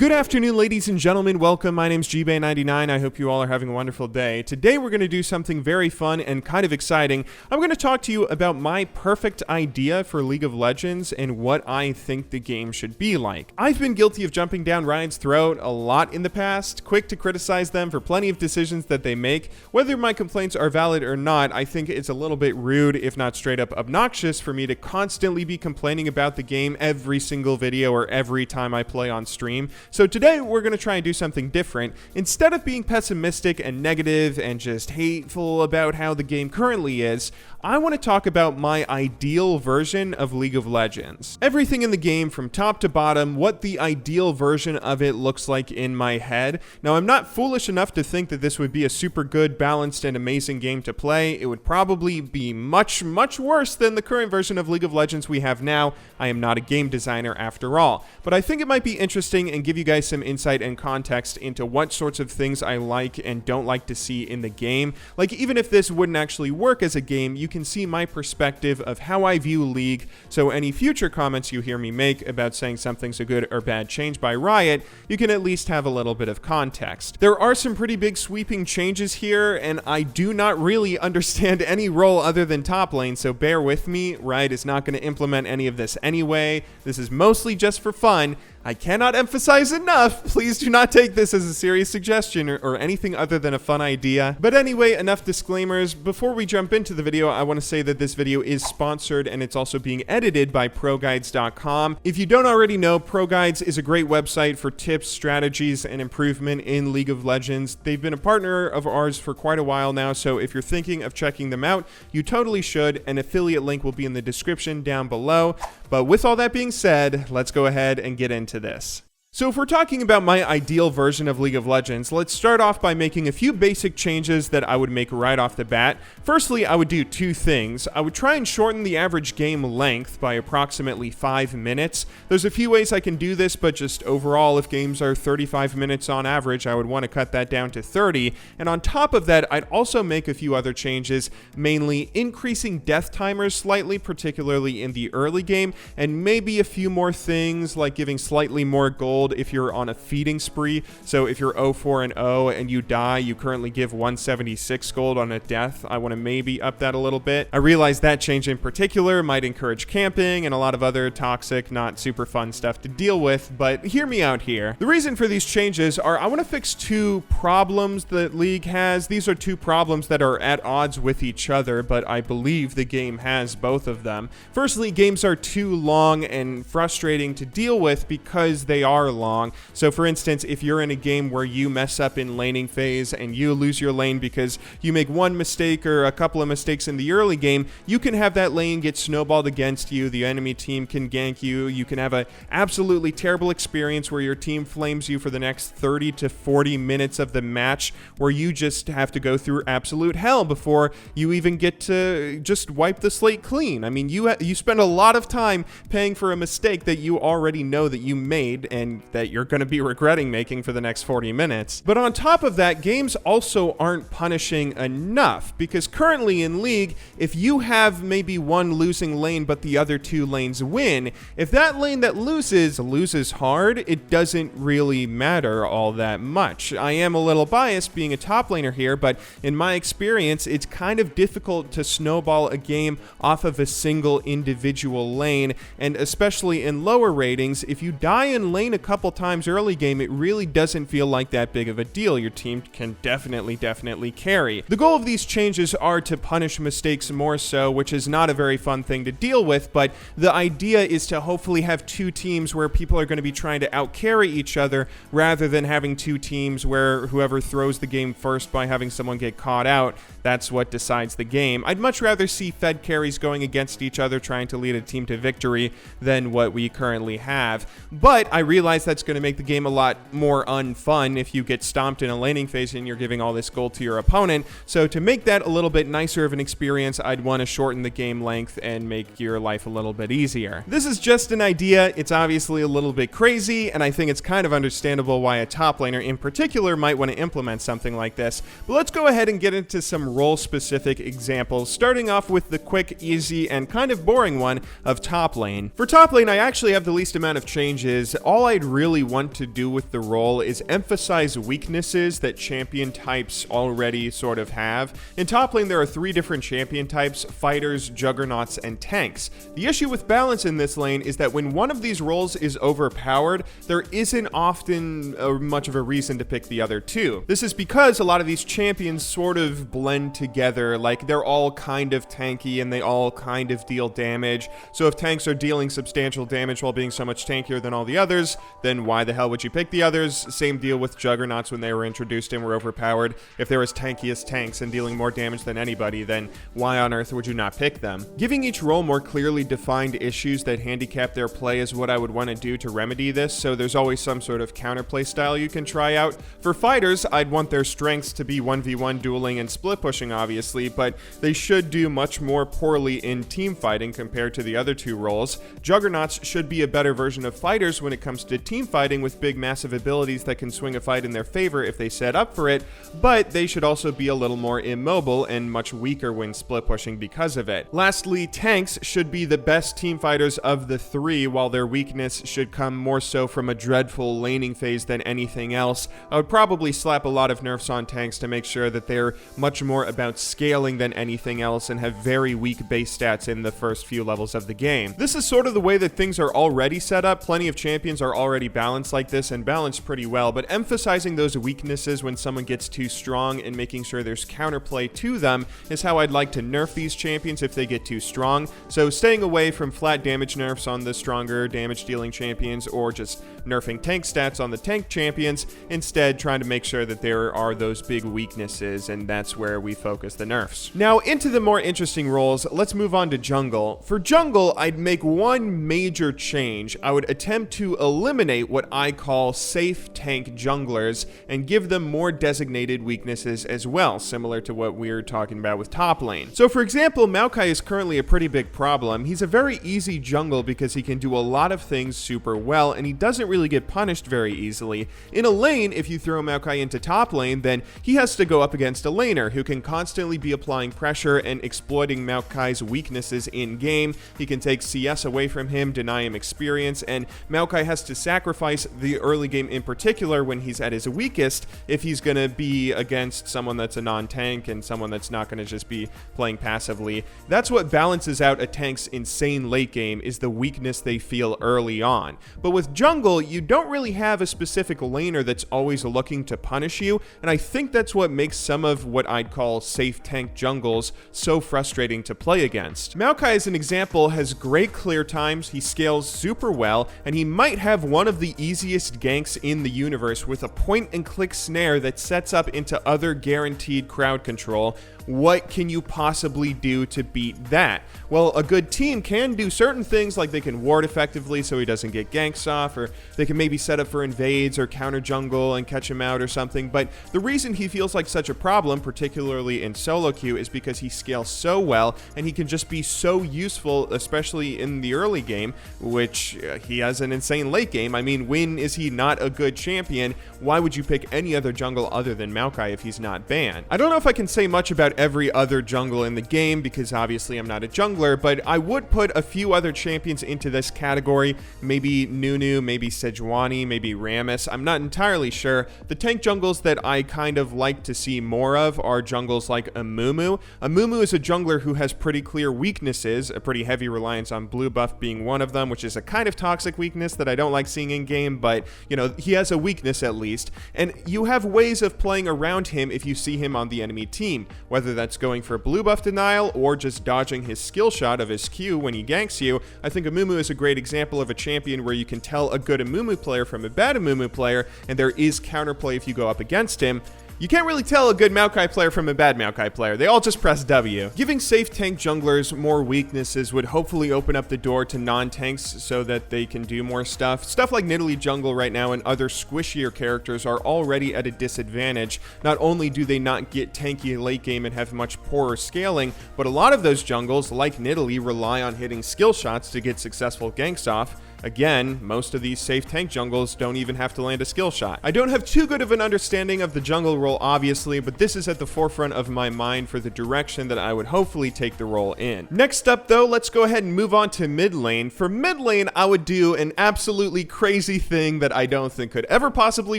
Good afternoon, ladies and gentlemen. Welcome. My name's GBay99. I hope you all are having a wonderful day. Today, we're going to do something very fun and kind of exciting. I'm going to talk to you about my perfect idea for League of Legends and what I think the game should be like. I've been guilty of jumping down Riot's throat a lot in the past, quick to criticize them for plenty of decisions that they make. Whether my complaints are valid or not, I think it's a little bit rude, if not straight up obnoxious, for me to constantly be complaining about the game every single video or every time I play on stream. So today we're going to try and do something different. Instead of being pessimistic and negative and just hateful about how the game currently is, I want to talk about my ideal version of League of Legends. Everything in the game from top to bottom, what the ideal version of it looks like in my head. Now, I'm not foolish enough to think that this would be a super good, balanced, and amazing game to play. It would probably be much, much worse than the current version of League of Legends we have now. I am not a game designer after all. But I think it might be interesting and give you guys some insight and context into what sorts of things I like and don't like to see in the game. Like, even if this wouldn't actually work as a game, you can see my perspective of how I view League, so any future comments you hear me make about saying something's a good or bad change by Riot, you can at least have a little bit of context. There are some pretty big sweeping changes here, and I do not really understand any role other than top lane, so bear with me. Riot is not going to implement any of this anyway. This is mostly just for fun. I cannot emphasize enough, please do not take this as a serious suggestion or anything other than a fun idea. But anyway, enough disclaimers. Before we jump into the video, I want to say that this video is sponsored and it's also being edited by ProGuides.com. If you don't already know, ProGuides is a great website for tips, strategies, and improvement in League of Legends. They've been a partner of ours for quite a while now, so if you're thinking of checking them out, you totally should. An affiliate link will be in the description down below. But with all that being said, let's go ahead and get into this. So if we're talking about my ideal version of League of Legends, let's start off by making a few basic changes that I would make right off the bat. Firstly, I would do two things. I would try and shorten the average game length by approximately 5 minutes. There's a few ways I can do this, but just overall, if games are 35 minutes on average, I would want to cut that down to 30. And on top of that, I'd also make a few other changes, mainly increasing death timers slightly, particularly in the early game, and maybe a few more things like giving slightly more gold if you're on a feeding spree. So if you're 0-4-0 and you die, you currently give 176 gold on a death. I want to maybe up that a little bit. I realize that change in particular might encourage camping and a lot of other toxic, not super fun stuff to deal with, but hear me out here. The reason for these changes are I want to fix two problems that League has. These are two problems that are at odds with each other, but I believe the game has both of them. Firstly, games are too long and frustrating to deal with because they are long. So for instance, if you're in a game where you mess up in laning phase and you lose your lane because you make one mistake or a couple of mistakes in the early game, you can have that lane get snowballed against you. The enemy team can gank you. You can have an absolutely terrible experience where your team flames you for the next 30 to 40 minutes of the match, where you just have to go through absolute hell before you even get to just wipe the slate clean. I mean, you spend a lot of time paying for a mistake that you already know that you made and that you're going to be regretting making for the next 40 minutes. But on top of that, games also aren't punishing enough, because currently in League, if you have maybe one losing lane but the other two lanes win, if that lane that loses hard, it doesn't really matter all that much. I am a little biased being a top laner here, but in my experience, it's kind of difficult to snowball a game off of a single individual lane, and especially in lower ratings, if you die in lane a couple times early game, it really doesn't feel like that big of a deal. Your team can definitely carry. The goal of these changes are to punish mistakes more so, which is not a very fun thing to deal with, but the idea is to hopefully have two teams where people are going to be trying to out-carry each other rather than having two teams where whoever throws the game first by having someone get caught out, that's what decides the game. I'd much rather see fed carries going against each other trying to lead a team to victory than what we currently have. But I realize that's going to make the game a lot more unfun if you get stomped in a laning phase and you're giving all this gold to your opponent. So to make that a little bit nicer of an experience, I'd want to shorten the game length and make your life a little bit easier. This is just an idea. It's obviously a little bit crazy, and I think it's kind of understandable why a top laner in particular might want to implement something like this. But let's go ahead and get into some role-specific examples, starting off with the quick, easy, and kind of boring one of top lane. For top lane, I actually have the least amount of changes. All I'd really want to do with the role is emphasize weaknesses that champion types already sort of have. In top lane, there are 3 different champion types: fighters, juggernauts, and tanks. The issue with balance in this lane is that when one of these roles is overpowered, there isn't often much of a reason to pick the other 2. This is because a lot of these champions sort of blend together, like they're all kind of tanky and they all kind of deal damage. So if tanks are dealing substantial damage while being so much tankier than all the others, then why the hell would you pick the others? Same deal with juggernauts when they were introduced and were overpowered. If they're as tanky as tanks and dealing more damage than anybody, then why on earth would you not pick them? Giving each role more clearly defined issues that handicap their play is what I would want to do to remedy this, so there's always some sort of counterplay style you can try out. For fighters, I'd want their strengths to be 1v1 dueling and split pushing, obviously, but they should do much more poorly in team fighting compared to the other 2 roles. Juggernauts should be a better version of fighters when it comes to team fighting, with big massive abilities that can swing a fight in their favor if they set up for it, but they should also be a little more immobile and much weaker when split pushing because of it. Lastly, tanks should be the best team fighters of the 3, while their weakness should come more so from a dreadful laning phase than anything else. I would probably slap a lot of nerfs on tanks to make sure that they're much more about scaling than anything else and have very weak base stats in the first few levels of the game. This is sort of the way that things are already set up. Plenty of champions are already balanced like this and balanced pretty well, but emphasizing those weaknesses when someone gets too strong and making sure there's counterplay to them is how I'd like to nerf these champions if they get too strong. So staying away from flat damage nerfs on the stronger damage dealing champions, or just nerfing tank stats on the tank champions, instead trying to make sure that there are those big weaknesses, and that's where we focus the nerfs. Now into the more interesting roles, let's move on to jungle. For jungle, I'd make one major change. I would attempt to eliminate what I call safe tank junglers and give them more designated weaknesses as well, similar to what we were talking about with top lane. So for example, Maokai is currently a pretty big problem. He's a very easy jungle because he can do a lot of things super well, and he doesn't really get punished very easily. In a lane, if you throw Maokai into top lane, then he has to go up against a laner who can constantly be applying pressure and exploiting Maokai's weaknesses in game. He can take CS away from him, deny him experience, and Maokai has to sacrifice the early game in particular when he's at his weakest if he's going to be against someone that's a non-tank and someone that's not going to just be playing passively. That's what balances out a tank's insane late game, is the weakness they feel early on. But with jungle, you don't really have a specific laner that's always looking to punish you, and I think that's what makes some of what I'd call safe tank jungles so frustrating to play against. Maokai, as an example, has great clear times, he scales super well, and he might have one of the easiest ganks in the universe with a point-and-click snare that sets up into other guaranteed crowd control. What can you possibly do to beat that? Well, a good team can do certain things, like they can ward effectively so he doesn't get ganks off, or they can maybe set up for invades or counter jungle and catch him out or something, but the reason he feels like such a problem, particularly in solo queue, is because he scales so well and he can just be so useful, especially in the early game, which he has an insane late game. I mean, when is he not a good champion? Why would you pick any other jungle other than Maokai if he's not banned? I don't know if I can say much about every other jungle in the game because obviously I'm not a jungler, but I would put a few other champions into this category. Maybe Nunu, maybe Sejuani, maybe Rammus. I'm not entirely sure. The tank jungles that I kind of like to see more of are jungles like Amumu. Amumu is a jungler who has pretty clear weaknesses, a pretty heavy reliance on blue buff being one of them, which is a kind of toxic weakness that I don't like seeing in game, but you know, he has a weakness at least, and you have ways of playing around him if you see him on the enemy team, whether that's going for blue buff denial or just dodging his skill shot of his Q when he ganks you. I think Amumu is a great example of a champion where you can tell a good Amumu player from a bad Amumu player, and there is counterplay if you go up against him. You can't really tell a good Maokai player from a bad Maokai player. They all just press W. Giving safe tank junglers more weaknesses would hopefully open up the door to non-tanks so that they can do more stuff. Stuff like Nidalee Jungle right now and other squishier characters are already at a disadvantage. Not only do they not get tanky late game and have much poorer scaling, but a lot of those jungles, like Nidalee, rely on hitting skill shots to get successful ganks off. Again, most of these safe tank jungles don't even have to land a skill shot. I don't have too good of an understanding of the jungle role, obviously, but this is at the forefront of my mind for the direction that I would hopefully take the role in. Next up, though, let's go ahead and move on to mid lane. For mid lane, I would do an absolutely crazy thing that I don't think could ever possibly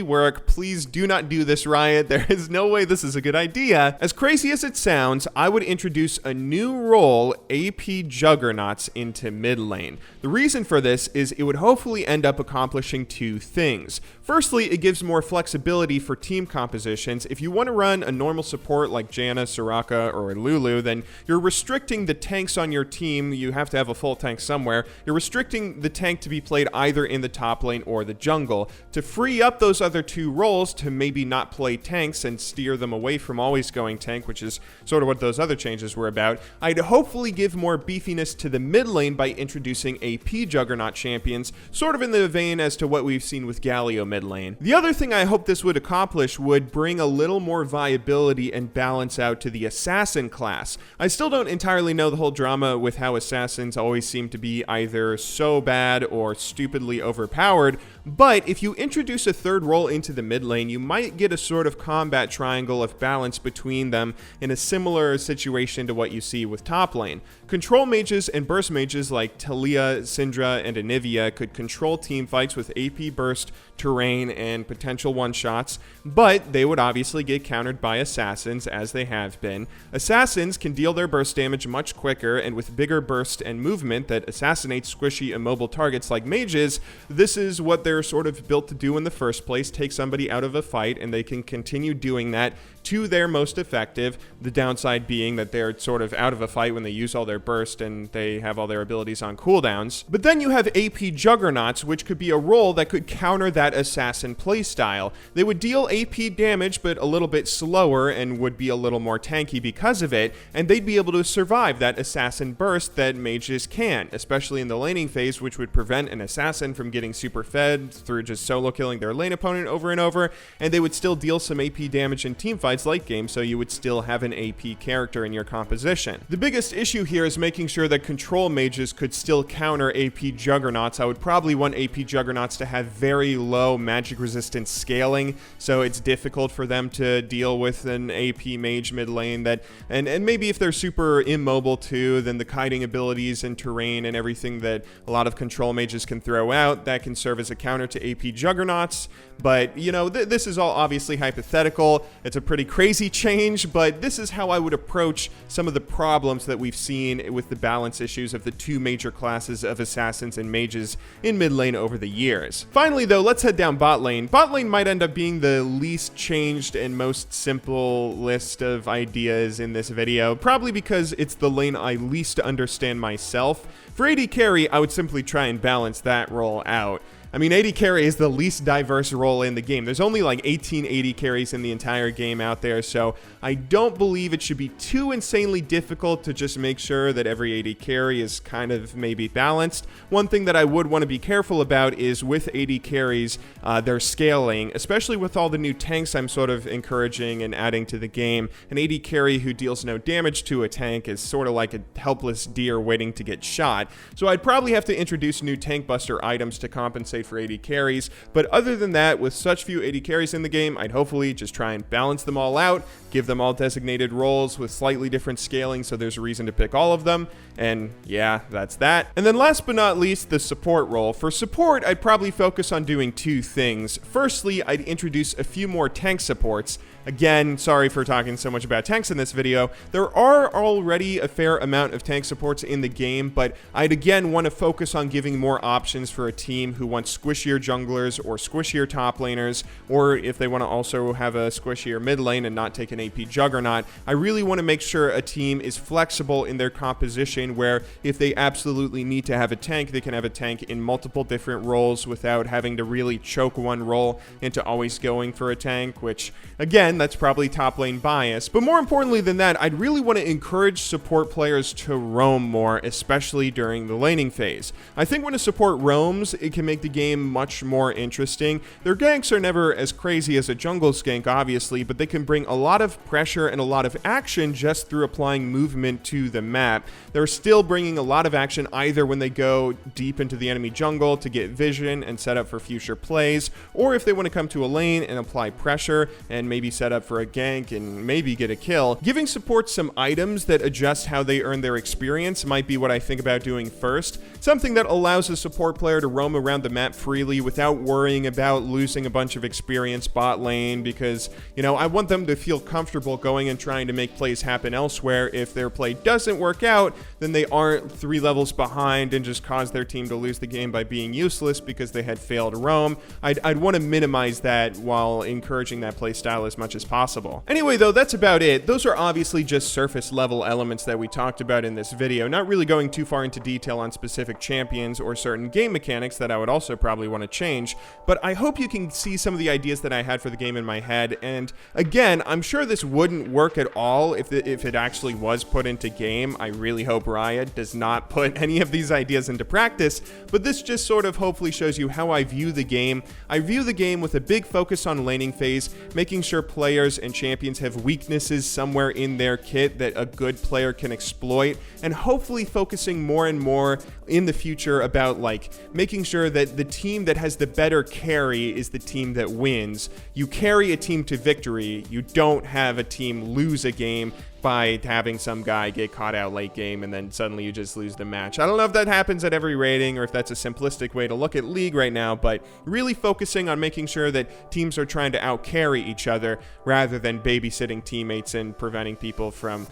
work. Please do not do this, Riot. There is no way this is a good idea. As crazy as it sounds, I would introduce a new role, AP Juggernauts, into mid lane. The reason for this is it would hopefully end up accomplishing two things. Firstly, it gives more flexibility for team compositions. If you want to run a normal support like Janna, Soraka, or Lulu, then you're restricting the tanks on your team. You have to have a full tank somewhere. You're restricting the tank to be played either in the top lane or the jungle. To free up those other two roles to maybe not play tanks and steer them away from always going tank, which is sort of what those other changes were about, I'd hopefully give more beefiness to the mid lane by introducing AP Juggernaut champions, sort of in the vein as to what we've seen with Galio mid lane. The other thing I hope this would accomplish would bring a little more viability and balance out to the assassin class. I still don't entirely know the whole drama with how assassins always seem to be either so bad or stupidly overpowered, but if you introduce a third role into the mid lane, you might get a sort of combat triangle of balance between them in a similar situation to what you see with top lane. Control mages and burst mages like Taliyah, Syndra, and Anivia could control team fights with AP burst, terrain, and potential one-shots, but they would obviously get countered by assassins, as they have been. Assassins can deal their burst damage much quicker, and with bigger burst and movement that assassinates squishy immobile targets like mages, this is what they're sort of built to do in the first place, take somebody out of a fight, and they can continue doing that to their most effective, the downside being that they're sort of out of a fight when they use all their burst and they have all their abilities on cooldowns. But then you have AP Juggernauts, which could be a role that could counter that assassin playstyle. They would deal AP damage, but a little bit slower and would be a little more tanky because of it, and they'd be able to survive that assassin burst that mages can, especially in the laning phase, which would prevent an assassin from getting super fed through just solo killing their lane opponent over and over, and they would still deal some AP damage in team fights late game, so you would still have an AP character in your composition. The biggest issue here is making sure that control mages could still counter AP Juggernauts. I would probably want AP Juggernauts to have very low magic resistance scaling, so it's difficult for them to deal with an AP mage mid lane that, and maybe if they're super immobile too, then the kiting abilities and terrain and everything that a lot of control mages can throw out, that can serve as a counter to AP Juggernauts. But, you know, this is all obviously hypothetical. It's a pretty crazy change, but this is how I would approach some of the problems that we've seen with the balance issues of the two major classes of assassins and mages in mid lane over the years. Finally, though, let's head down bot lane. Bot lane might end up being the least changed and most simple list of ideas in this video, probably because it's the lane I least understand myself. For AD carry, I would simply try and balance that role out. I mean, AD carry is the least diverse role in the game. There's only like 18 AD carries in the entire game out there, so I don't believe it should be too insanely difficult to just make sure that every AD carry is kind of maybe balanced. One thing that I would want to be careful about is with AD carries, their scaling, especially with all the new tanks I'm sort of encouraging and adding to the game. An AD carry who deals no damage to a tank is sort of like a helpless deer waiting to get shot. So I'd probably have to introduce new tank buster items to compensate for AD carries, but other than that, with such few AD carries in the game, I'd hopefully just try and balance them all out, give them all designated roles with slightly different scaling so there's a reason to pick all of them, and yeah, that's that. And then last but not least, the support role. For support, I'd probably focus on doing two things. Firstly, I'd introduce a few more tank supports. Again, sorry for talking so much about tanks in this video. There are already a fair amount of tank supports in the game, but I'd again want to focus on giving more options for a team who wants squishier junglers or squishier top laners, or if they want to also have a squishier mid lane and not take an AP Juggernaut. I really want to make sure a team is flexible in their composition, where if they absolutely need to have a tank, they can have a tank in multiple different roles without having to really choke one role into always going for a tank, which again, again, that's probably top lane bias. But more importantly than that, I'd really want to encourage support players to roam more, especially during the laning phase. I think when a support roams, it can make the game much more interesting. Their ganks are never as crazy as a jungle gank, obviously, but they can bring a lot of pressure and a lot of action just through applying movement to the map. They're still bringing a lot of action either when they go deep into the enemy jungle to get vision and set up for future plays, or if they want to come to a lane and apply pressure and maybe set up for a gank and maybe get a kill. Giving support some items that adjust how they earn their experience might be what I think about doing first. Something that allows a support player to roam around the map freely without worrying about losing a bunch of experience bot lane, because, you know, I want them to feel comfortable going and trying to make plays happen elsewhere. If their play doesn't work out, then they aren't 3 levels behind and just cause their team to lose the game by being useless because they had failed roam. I'd want to minimize that while encouraging that play style as much as possible. Anyway, though, that's about it. Those are obviously just surface level elements that we talked about in this video, not really going too far into detail on specific champions or certain game mechanics that I would also probably want to change, but I hope you can see some of the ideas that I had for the game in my head. And again, I'm sure this wouldn't work at all if it actually was put into game. I really hope Riot does not put any of these ideas into practice, but this just sort of hopefully shows you how I view the game. I view the game with a big focus on laning phase, making sure players and champions have weaknesses somewhere in their kit that a good player can exploit, and hopefully focusing more and more in the future about like making sure that the team that has the better carry is the team that wins. You carry a team to victory. You don't have a team lose a game by having some guy get caught out late game and then suddenly you just lose the match. I don't know if that happens at every rating or if that's a simplistic way to look at League right now, but really focusing on making sure that teams are trying to out-carry each other rather than babysitting teammates and preventing people from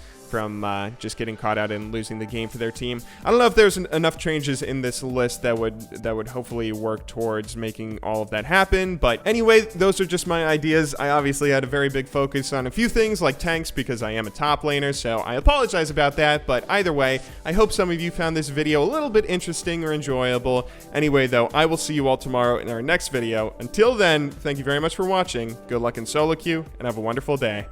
just getting caught out and losing the game for their team. I don't know if there's enough changes in this list that would hopefully work towards making all of that happen. But anyway, those are just my ideas. I obviously had a very big focus on a few things like tanks because I am a top laner, so I apologize about that. But either way, I hope some of you found this video a little bit interesting or enjoyable. Anyway, though, I will see you all tomorrow in our next video. Until then, thank you very much for watching. Good luck in solo queue and have a wonderful day.